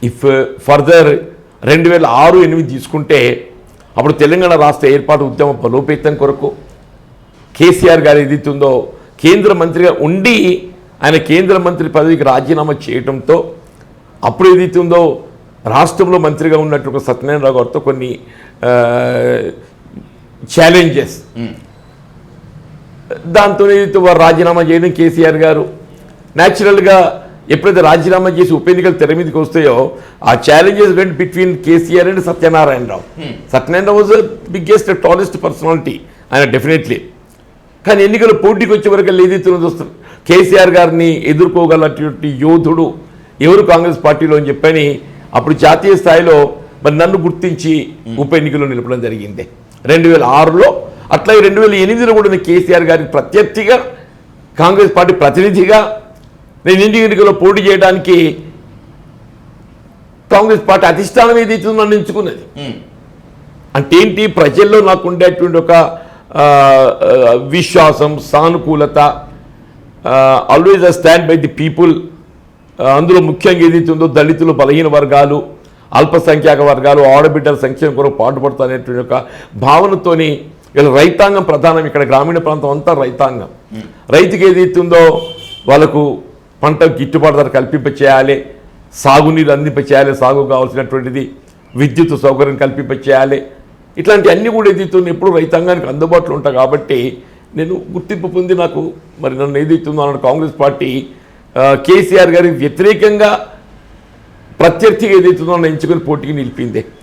If further 2006-8 తీసుకుంటే అప్పుడు తెలంగాణ రాష్ట్ర ఏర్పాటు ఉద్యమ బలోపేతం కొరకు కేసీఆర్ గారు ఏదైతుందో కేంద్ర మంత్రిగా ఉండి ఆయన కేంద్ర మంత్రి పదవికి రాజీనామా చేయడంతో అప్పుడు ఏదైతుందో రాష్ట్రంలో మంత్రిగా ఉన్నట్టు సత్యనారాయణరావు గారితో కొన్ని ఛాలెంజెస్, దాంతో ఏదైతే వారు రాజీనామా చేయడం కేసీఆర్ గారు న్యాచురల్గా ఎప్పుడైతే రాజీనామా చేసి ఉప ఎన్నికలు తెర మీదకి వస్తాయో ఆ challenges vent between KCR and Satyanarayana Rao. Satyanarayana Rao was biggest tallest personality ఆయన డెఫినెట్లీ. కానీ ఎన్నికలు పోటీకి వచ్చే వరకు ఏదైతే చూస్తారు కేసీఆర్ గారిని ఎదుర్కోగలటువంటి యోధుడు ఎవరు కాంగ్రెస్ పార్టీలో అని చెప్పని అప్పుడు జాతీయ స్థాయిలో మరి నన్ను గుర్తించి ఉప ఎన్నికల్లో నిలపడం జరిగింది 2006లో. అట్లాగే 2008లో కూడా నేను కేసీఆర్ గారికి ప్రత్యర్థిగా కాంగ్రెస్ పార్టీ ప్రతినిధిగా నేను ఎన్నికల్లో పోటీ చేయడానికి కాంగ్రెస్ పార్టీ అధిష్టానం ఏదైతే నన్ను ఎంచుకున్నది. అంటే ఏంటి, ప్రజల్లో నాకు ఉండేటువంటి ఒక విశ్వాసం, సానుకూలత, always stand by the people. అందులో ముఖ్యంగా ఏదైతే ఉందో దళితులు, బలహీన వర్గాలు, అల్పసంఖ్యాక వర్గాలు, ఆడబిడ్డల సంక్షేమం కొరకు పాటుపడతానేటువంటి ఒక భావనతోని ఇలా రైతాంగం ప్రధానం. ఇక్కడ గ్రామీణ ప్రాంతం అంతా రైతాంగం. రైతుకి ఏదైతే ఉందో వాళ్ళకు పంట గిట్టుబాటు ధర కల్పింపచేయాలి, సాగునీరు అందింపచేయాలి, సాగు కావాల్సినటువంటిది విద్యుత్ సౌకర్యం కల్పింపచేయాలి. ఇట్లాంటి అన్నీ కూడా ఏదైతే ఎప్పుడు రైతాంగానికి అందుబాటులో ఉంటాయి. కాబట్టి నేను గుర్తింపు పొంది నాకు మరి నన్ను ఏదైతుందో అన్న కాంగ్రెస్ పార్టీ కేసీఆర్ గారికి వ్యతిరేకంగా ప్రత్యర్థిగా ఏదైతుందో నన్ను ఎంచుకొని పోటీకి నిలిపిందే.